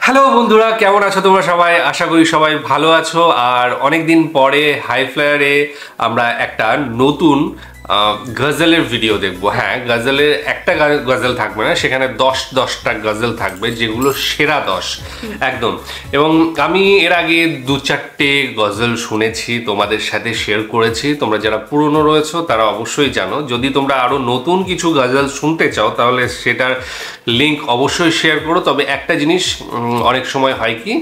Hello বন্ধুরা, কেমন আছো তোমরা সবাই? আশা করি সবাই ভালো আছো। আর অনেকদিন পরে হাই ফ্লায়ারে আমরা একটা নতুন গজলের ভিডিও দেখবো। হ্যাঁ, গজলের একটা গজল থাকবে না, সেখানে 10টা গজল থাকবে, যেগুলো সেরা 10 একদম। এবং আমি এর আগে 2-4টে গজল শুনেছি, তোমাদের সাথে শেয়ার করেছি। তোমরা যারা পুরনো রয়েছো তারা অবশ্যই জানো। যদি তোমরা আরও নতুন কিছু গজল শুনতে চাও তাহলে সেটার লিঙ্ক অবশ্যই শেয়ার করো। তবে একটা জিনিস অনেক সময় হয় কি,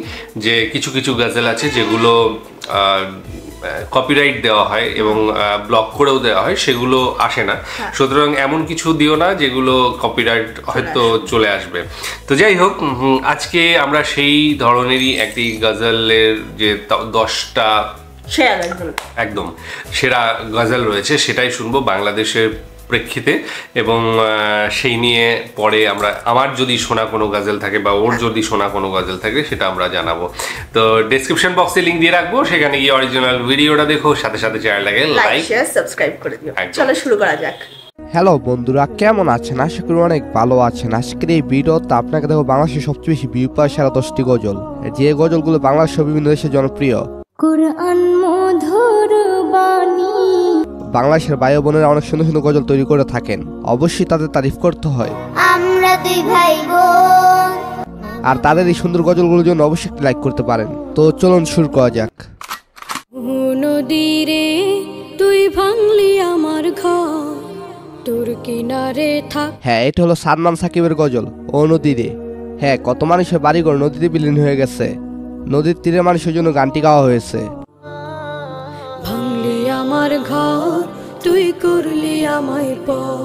যে কিছু কিছু গজল আছে যেগুলো কপিরাইট দেওয়া হয় এবং ব্লক করেও দেওয়া হয়, সেগুলো আসে না। সুতরাং এমন কিছু দিও না যেগুলো কপিরাইট হয়তো চলে আসবে। তো যাই হোক, আজকে আমরা সেই ধরনেরই একটি গজলের যে 10টা একদম সেরা গজল রয়েছে সেটাই শুনবো বাংলাদেশের প্রেক্ষিতে। এবং সেই নিয়ে পরে আমার যদি শোনা কোনো গজল থাকে বা ওর যদি শোনা কোনো গজল থাকে সেটা আমরা জানাবো। তো ডেসক্রিপশন বক্সে লিংক দিয়ে রাখবো, সেখানে গিয়ে অরিজিনাল ভিডিওটা দেখো, সাথে সাথে চ্যানেলটাকে লাইক শেয়ার সাবস্ক্রাইব করে দিও। চলো শুরু করা যাক। হ্যালো বন্ধুরা, কেমন আছেন? আশা করি অনেক ভালো আছেন। আজকের এই ভিডিওতে আপনাকে দেখো বাংলাদেশের সবচেয়ে বেশি ভিউ পাওয়া সেরা 10টি গজল, যে গজলগুলো বাংলাদেশের বিভিন্ন দেশে জনপ্রিয়। কোরআন মধুর বাণী। বাংলাদেশের ভাই বোনেরা অনেক সুন্দর সুন্দর গজল তৈরি করে থাকেন, অবশ্যই তাদের তারিফ করতে হয়। আমরা দুই ভাই বোন, আর তাদের এই সুন্দর গজলগুলোর জন্য অবশ্যই একটি লাইক করতে পারেন। তো চলুন শুরু করা যাক। নদীরে তুই ভাঙলি আমার ঘর, তোর কিনারে থাক। হ্যাঁ, এটা হলো সাদমান সাকিবের গজল ও নদীরে। হ্যাঁ, কত মানুষের বাড়িঘর নদীতে বিলীন হয়ে গেছে, নদীর তীরে মানুষের জন্য গানটি গাওয়া হয়েছে। ভাঙলি আমার ঘর, তুই করলি আমায় পর।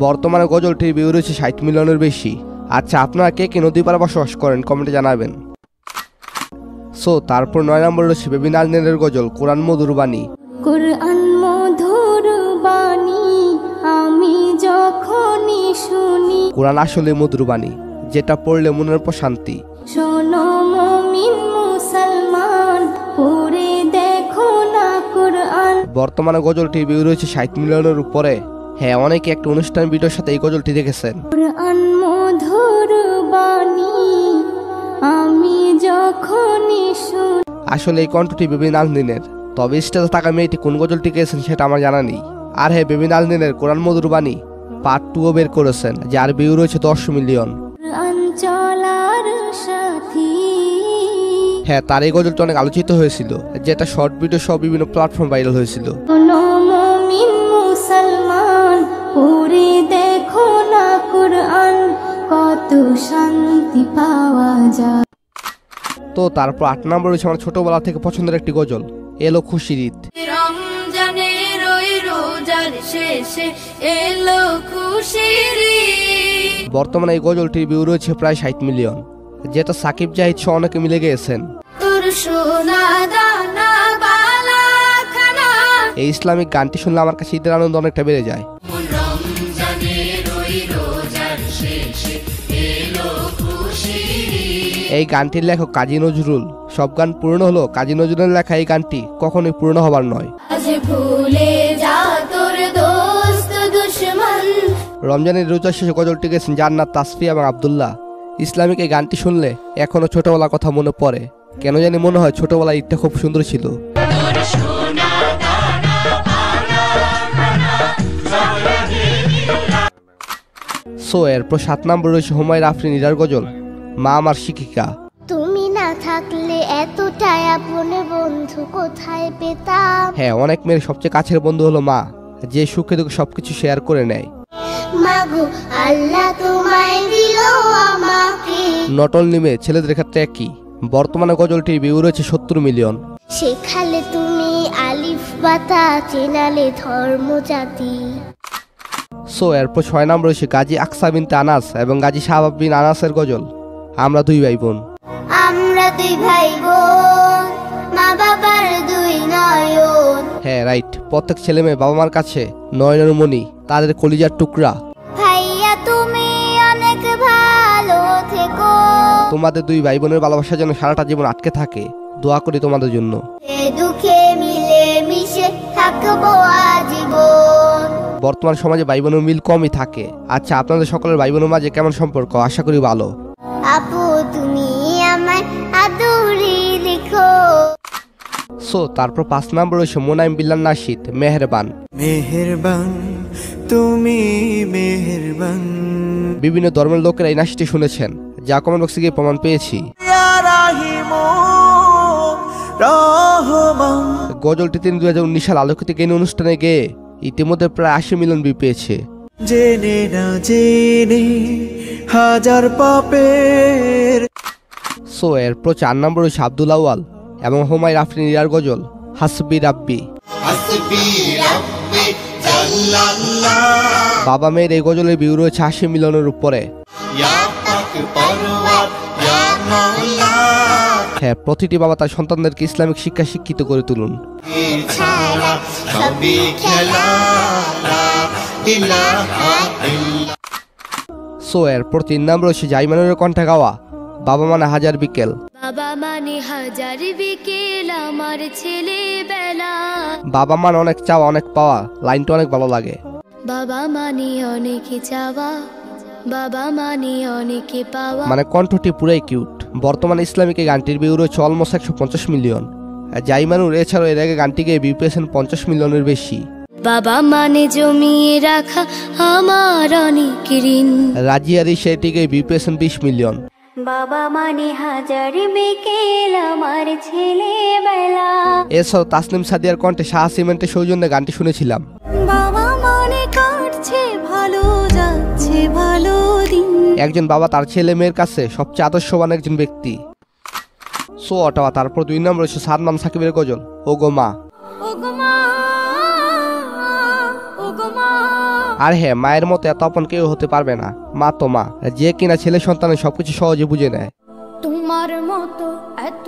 বর্তমানে গজলটির ভিউ রয়েছে 60 মিলিয়নের বেশি। আচ্ছা, আপনারা কে কে নদী পাড়ে বসবাস করেন কমেন্টে জানাবেন। সো তারপর 9 নম্বর রয়েছে বেবি নাজনীনের গজল কোরআন মধুর বাণী। কোরআন মধুর বাণী আমি যখনই শুনি। কোরআন আসলে মধুর বাণী, যেটা পড়লে মনের প্রশান্তি। শোনো মুমিন মুসলমান, পড়ে দেখো না কোরআন। বর্তমানে গজলটির ভিউ রয়েছে 60 মিলিয়নের উপরে। হ্যাঁ, অনেকে একটা অনুষ্ঠান ভিডিওর সাথে এই গজলটি দেখেছেন। কোরআন মধুর বাণী আমি যখনই শুনি। আসলে এই কণ্ঠটি বেবি নাজনীনের, তবে স্টেজে থাকা মেয়েটি কোন গজলটি গেয়েছেন সেটা আমার জানা নেই। আর হ্যাঁ, বেবি নাজনীনের কোরআন মধুর বাণী পার্ট 2 বের করেছেন, যার ভিউ রয়েছে 10 মিলিয়ন। কোরআন চলার সাথী। হ্যাঁ, তার এই গজলটি অনেক আলোচিত হয়েছিল, যেটা শর্ট ভিডিও সহ বিভিন্ন প্ল্যাটফর্ম ভাইরাল হয়েছিল। শোনো মুমিন মুসলমান, পড়ে দেখো না কোরআন, কত শান্তি পাওয়া যায়। তো তারপর 8 নম্বর রয়েছে আমার ছোটবেলা থেকে পছন্দের একটি গজল, এলো খুশির ঈদ। রমজানের ওই রোজার শেষে এলো খুশির ঈদ। বর্তমানে এই গজলটির ভিউ রয়েছে প্রায় 60 মিলিয়ন, যেটা সাকিব জাহিদ সহ অনেকে মিলে গেয়েছেন। তোর সোনা দানা বালা খানা। এই ইসলামিক গানটি শুনলে আমার কাছে ঈদের আনন্দ অনেকটা বেড়ে যায়। রমজানের ওই রোজার শেষে এলো খুশির ঈদ। এই গানটির লেখক কাজী নজরুল। সব গান পূর্ণ হলো, কাজী নজরুলের লেখা এই গানটি কখনোই পূর্ণ হবার নয়। আজ ভুলে যা তোর দোস্ত দুশমন। রমজানের রোজার শেষে গজলটি গেছেন জান্নাত, তাসফিয়া এবং আব্দুল্লাহ। ইসলামিক এই গানটি শুনলে এখনো ছোটবেলার কথা মনে পড়ে, কেন জানি মনে হয় ছোটবেলায় ঈদটা খুব সুন্দর ছিল। সো এরপর 7 নম্বর রয়েছে হুমায়রা আফরিন ইরার গজল মা আমার শিক্ষিকা। তুমি না থাকলে এতটাই আপন বন্ধু কোথায় পেতাম। হ্যাঁ, অনেক মেয়ের সবচেয়ে কাছের বন্ধু হলো মা, যে সুখে দুঃখে সবকিছু শেয়ার করে নেয়। মাগো আল্লাহ তোমায় দিল আমাকে। নট অনলি মেয়ে, ছেলেদের ক্ষেত্রে একই। বর্তমানে গজলটির ভিউ রয়েছে 70 মিলিয়ন। শেখালে তুমি আলিফ বাতা, চেনালে ধর্ম জাতি। সো এরপর 6 নম্বর রয়েছে গাজী আকসা বিনতে আনাস এবং গাজী শাহাব বিন আনাসের গজল আমরা দুই ভাই বোন। আমরা দুই ভাই বোন, মা বাবার দুই নয়ন। হ্যাঁ রাইট, প্রত্যেক ছেলে মেয়ে বাবা মার কাছে নয়নের মণি, তাদের কলিজার টুকরা। ভাইয়া তুমি অনেক ভালো থেকো। তোমাদের দুই ভাই বোনের ভালোবাসা যেন সারাটা জীবন আটকে থাকে, দোয়া করি তোমাদের জন্য। দুঃখে মিলে মিশে থাকবো আজীবন। বর্তমান সমাজে ভাই বোনের মিল কমই থাকে। আচ্ছা, আপনাদের সকলের ভাই বোনের মাঝে কেমন সম্পর্ক? আশা করি ভালো। আপু তুমি সো তারপর 5 নম্বর রয়েছে মোনাইম বিল্লাল নাশিদ মেহেরবান। মেহেরবান তুমি মেহেরবান। বিভিন্ন ধর্মের লোকেরা এই নাশিদটি শুনেছেন, যা কমেন্ট বক্সে গিয়ে প্রমাণ পেয়েছি। গজলটি তিনি 2019 সাল আলোকিত গান অনুষ্ঠানে গেয়ে ইতিমধ্যে প্রায় 80 মিলিয়ন ভিউ পেয়েছে। জেনে না জেনে হাজার পাপের। সো এরপর 4 নম্বর রয়েছে আব্দুল আউয়াল এবং হুমায়ুন আফরিন ইরার গজল হাসবি রাব্বি। বাবা মেয়ের এই গজলের ভিউ রয়েছে 80 মিলিয়নের উপরে। হ্যাঁ, প্রতিটি বাবা তার সন্তানদেরকে ইসলামিক শিক্ষা শিক্ষিত করে তুলুন। সো এরপর 3 নম্বর রয়েছে জাইমানের কণ্ঠে গাওয়া বাবা মানে হাজার বিকেল। বাবা মানে হাজার বিকেল আমার ছেলেবেলা। বাবা মানে অনেক চাওয়া অনেক পাওয়া লাইনটা অনেক ভালো লাগে। বাবা মানে অনেক চাওয়া, বাবা মানে অনেক পাওয়া। মানে কণ্ঠটি পুরাই কিউট। বর্তমানে ইসলামিক এই গানটির ভিউ রয়েছে অলমোস্ট 150 মিলিয়ন। জাইমানুর এছাড়াও এর আগে গানটিকে ভিউ পেয়েছেন 50 মিলিয়নের বেশি। বাবা মানে জমিয়ে রাখা আমার অনেক ঋণ। রাজিয়া সেটিকে ভিউ পেয়েছেন 20 মিলিয়ন। বাবা মানে হাজার বিকেল আমার ছেলেবেলা। এছাড়াও তাসনিম সাদিয়ার কণ্ঠে শাহ সিমেন্টের সৌজন্যে গানটি শুনেছিলাম। বাবা মানে কাটছে ভালো যাচ্ছে ভালো দিন। একজন বাবা তার ছেলে মেয়ের কাছে সবচেয়ে আদর্শবান একজন ব্যক্তি। সো অটাওয়া তারপর 2 নম্বর হচ্ছে সাদমান সাকিবের গজল ও গো মা। আর হ্যাঁ, মায়ের মতো এত আপন কেউ হতে পারবে না। মা তো মা, যে কিনা ছেলে সন্তানের সবকিছু সহজে বুঝে নেয়। তোমার মতো এত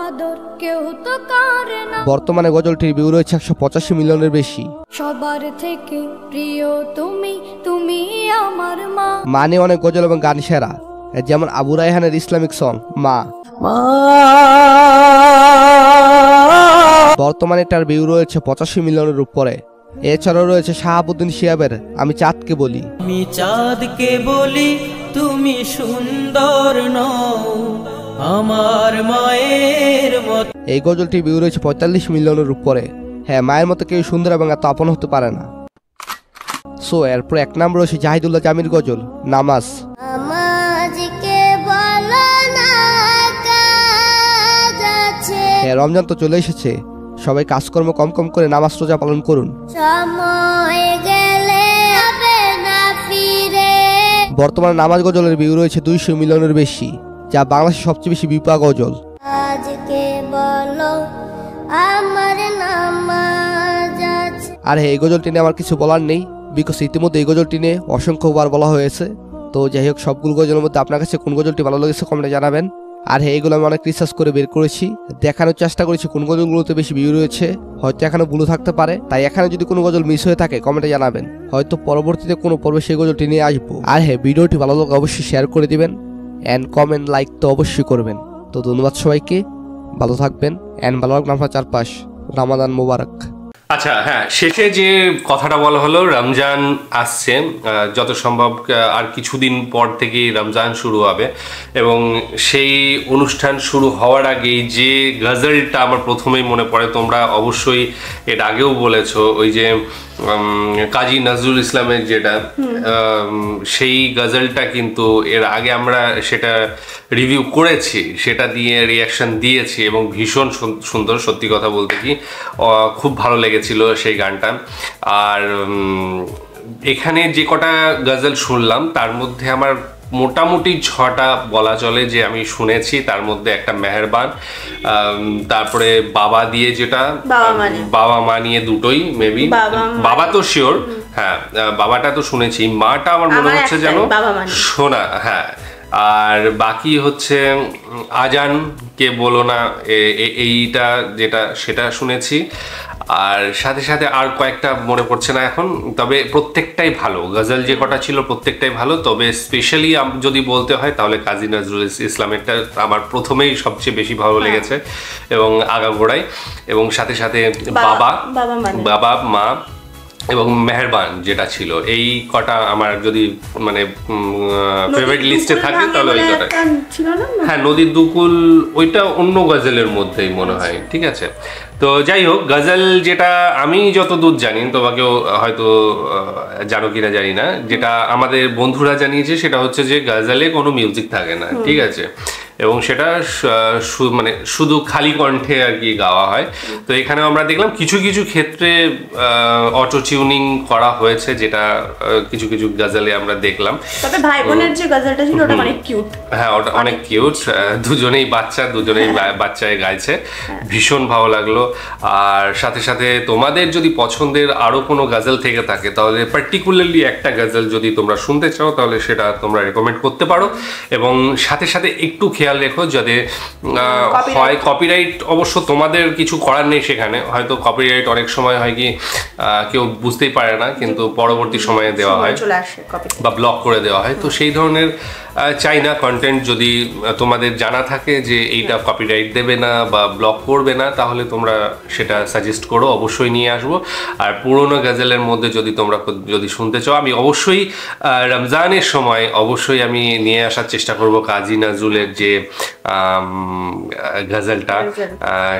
আদর কেউ তো করে না। বর্তমানে গজলটির ভিউ রয়েছে 185 মিলিয়নের বেশি। সবার থেকে প্রিয় তুমি, তুমি আমার মা। মানে অনেক গজল এবং গান সেরা, যেমন আবু রায়হানের ইসলামিক সং মা। বর্তমানে তার ভিউ রয়েছে 85 মিলিয়নের উপরে। এছাড়াও রয়েছে শাহাবুদ্দিন শিহাবের আমি চাঁদকে বলি। আমি চাঁদকে বলি তুমি সুন্দর নও আমার মায়ের মতো। এই গজলটি ভিউ রয়েছে 45 মিলিয়নের উপরে। হ্যাঁ, মায়ের মতো কেউ সুন্দর এবং এত আপন হতে পারে না। সো এরপর 1 নম্বর রয়েছে জাহিদুল্লাহ জামির গজল নামাজ। হ্যাঁ, রমজান তো চলে এসেছে, সবাই কাজকর্ম কম কম করে নামাজ রোজা পালন করুন। বর্তমানে নামাজ গজলের ভিউ রয়েছে 200 মিলিয়নের বেশি, যা বাংলাদেশের সবচেয়ে বেশি ভিউ পাওয়া গজল। আর হ্যাঁ, এই গজলটি নিয়ে আমার কিছু বলার নেই, বিকজ ইতিমধ্যে এই গজলটি নিয়ে অসংখ্যবার বলা হয়েছে। তো যাই হোক, সবগুলো গজলের মধ্যে আপনার কাছে কোন গজলটি ভালো লেগেছে কমেন্টে জানাবেন। আর হ্যাঁ, এগুলো আমি অনেক রিসার্চ করে বের করেছি, দেখানোর চেষ্টা করেছি কোন গজলগুলোতে বেশি ভিউ রয়েছে। হয়তো এখানে ভুল থাকতে পারে, তাই এখানে যদি কোনো গজল মিস হয়ে থাকে কমেন্টে জানাবেন, হয়তো পরবর্তীতে কোনো পর্বে সেই গজলটি নিয়ে আসবো। আর হ্যাঁ, ভিডিওটি ভালো লাগলে অবশ্যই শেয়ার করে দিবেন অ্যান্ড কমেন্ট লাইক তো অবশ্যই করবেন। তো ধন্যবাদ সবাইকে, ভালো থাকবেন অ্যান্ড ভালো রাখবেন আপনার চারপাশ। রমাদান মোবারক। আচ্ছা, হ্যাঁ, শেষে যে কথাটা বলা হলো, রমজান আসছে, যত সম্ভব আর কিছুদিন পর থেকেই রমজান শুরু হবে, এবং সেই অনুষ্ঠান শুরু হওয়ার আগেই যে গজলটা আমার প্রথমেই মনে পড়ে, তোমরা অবশ্যই এর আগেও বলেছো, ওই যে কাজী নজরুল ইসলামের যেটা, সেই গজলটা কিন্তু এর আগে আমরা সেটা রিভিউ করেছি, সেটা দিয়ে রিয়াকশন দিয়েছি এবং ভীষণ সুন্দর, সত্যি কথা বলতে কি খুব ভালো লেগেছিল সেই গানটা। আর এখানে যে কটা গজল শুনলাম তার মধ্যে আমার মোটামুটি 6টা বলা চলে যে আমি শুনেছি। তার মধ্যে একটা মেহেরবান, তারপরে বাবা দিয়ে যেটা, বাবা মা নিয়ে দুটোই মেবি, বাবা তো শিওর, হ্যাঁ বাবাটা তো শুনেছি, মাটা আমার মনে হচ্ছে যেন শোনা, হ্যাঁ। আর বাকি হচ্ছে আজান কে বলো না, এইটা যেটা সেটা শুনেছি, আর সাথে সাথে আর কয়েকটা মনে পড়ছে না এখন, তবে প্রত্যেকটাই ভালো। গজল যে কটা ছিল প্রত্যেকটাই ভালো, তবে স্পেশালি যদি বলতে হয় তাহলে কাজী নজরুল ইসলামেরটা আমার প্রথমেই সবচেয়ে বেশি ভালো লেগেছে এবং আগাগোড়ায়, এবং সাথে সাথে বাবা মা এবং মেহেরবান যেটা ছিল, এই কটা আমার যদি মানে ফেভারিট লিস্টে থাকে তাহলে ওই কটা। হ্যাঁ, নদীর দুকুল ওইটা অন্য গজলের মধ্যেই মনে হয়। ঠিক আছে, তো যাই হোক, গজল যেটা আমি যতদূর জানি, তোমাকেও হয়তো জানো কিনা জানি না, যেটা আমাদের বন্ধুরা জানিয়েছে সেটা হচ্ছে যে গজলে কোনো মিউজিক থাকে না। ঠিক আছে, এবং সেটা মানে শুধু খালি কণ্ঠে আর কি গাওয়া হয়। তো এখানেও আমরা দেখলাম কিছু কিছু ক্ষেত্রে অটো টিউনিং করা হয়েছে, যেটা কিছু কিছু গজলে আমরা দেখলাম। তবে ভাই বোনের যে গজলটা ছিল ওটা অনেক কিউট। হ্যাঁ, ওটা অনেক কিউট, দুজনেই বাচ্চায় গাইছে, ভীষণ ভালো লাগলো। আর সাথে সাথে তোমাদের যদি পছন্দের আরো কোনো গজল থেকে থাকে, তাহলে পার্টিকুলারলি একটা গজল যদি তোমরা শুনতে চাও তাহলে সেটা তোমরা রেকমেন্ড করতে পারো। এবং সাথে সাথে একটু খেয়াল রেখো যাতে হয় কপিরাইট, অবশ্য তোমাদের কিছু করার নেই সেখানে, হয়তো কপিরাইট অনেক সময় হয় কি কেউ বুঝতেই পারে না, কিন্তু পরবর্তী সময়ে দেওয়া হয় বা ব্লক করে দেওয়া হয়। তো সেই ধরনের চাই না কন্টেন্ট যদি তোমাদের জানা থাকে যে এইটা কপিরাইট দেবে না বা ব্লক করবে না, তাহলে তোমরা সেটা সাজেস্ট করো, অবশ্যই নিয়ে আসবো। আর পুরোনো গজলের মধ্যে তোমরা যদি শুনতে চাও, আমি অবশ্যই রমজানের সময় অবশ্যই আমি নিয়ে আসার চেষ্টা করব কাজী নজরুলের যে গজলটা,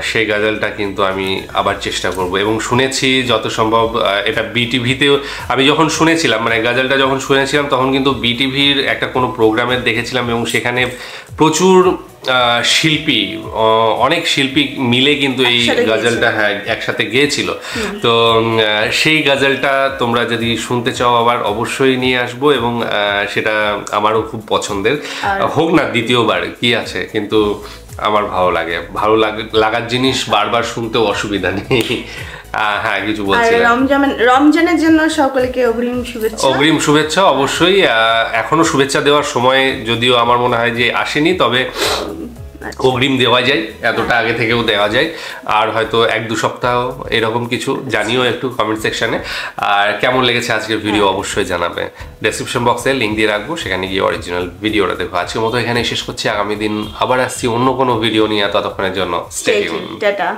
সেই গজলটা কিন্তু আমি আবার চেষ্টা করব। এবং শুনেছি যত সম্ভব এটা বিটিভিতেও আমি যখন শুনেছিলাম, মানে গজলটা যখন শুনেছিলাম তখন কিন্তু বিটিভির একটা কোনো প্রোগ্রামের দেখেছিলাম, এবং সেখানে প্রচুর শিল্পী, অনেক শিল্পী মিলে কিন্তু এই গজলটা একসাথে গেয়েছিল। তো সেই গজলটা তোমরা যদি শুনতে চাও আবার অবশ্যই নিয়ে আসবো, এবং সেটা আমারও খুব পছন্দের, হোক না দ্বিতীয়বার কি আছে, কিন্তু আমার ভালো লাগার জিনিস বারবার শুনতেও অসুবিধা নেই। হ্যাঁ, কিছু বলছিলাম। রমজানের জন্য সকলকে অগ্রিম শুভেচ্ছা। অবশ্যই এখনো শুভেচ্ছা দেওয়ার সময় যদিও আমার মনে হয় যে আসেনি, তবে অগ্রিম দেওয়া যায়, এতটা আগে থেকেও দেওয়া যায়, আর হয়তো 1-2 সপ্তাহ এরকম কিছু। জানিও একটু কমেন্ট সেকশনে, আর কেমন লেগেছে আজকের ভিডিও অবশ্যই জানাবে। ডেসক্রিপশন বক্সে লিঙ্ক দিয়ে রাখবো, সেখানে গিয়ে অরিজিনাল ভিডিওটা দেখো। আজকের মতো এখানে শেষ করছি, আগামী দিন আবার আসছি অন্য কোনো ভিডিও নিয়ে, ততক্ষণের জন্য স্টে টিউনড। টাটা।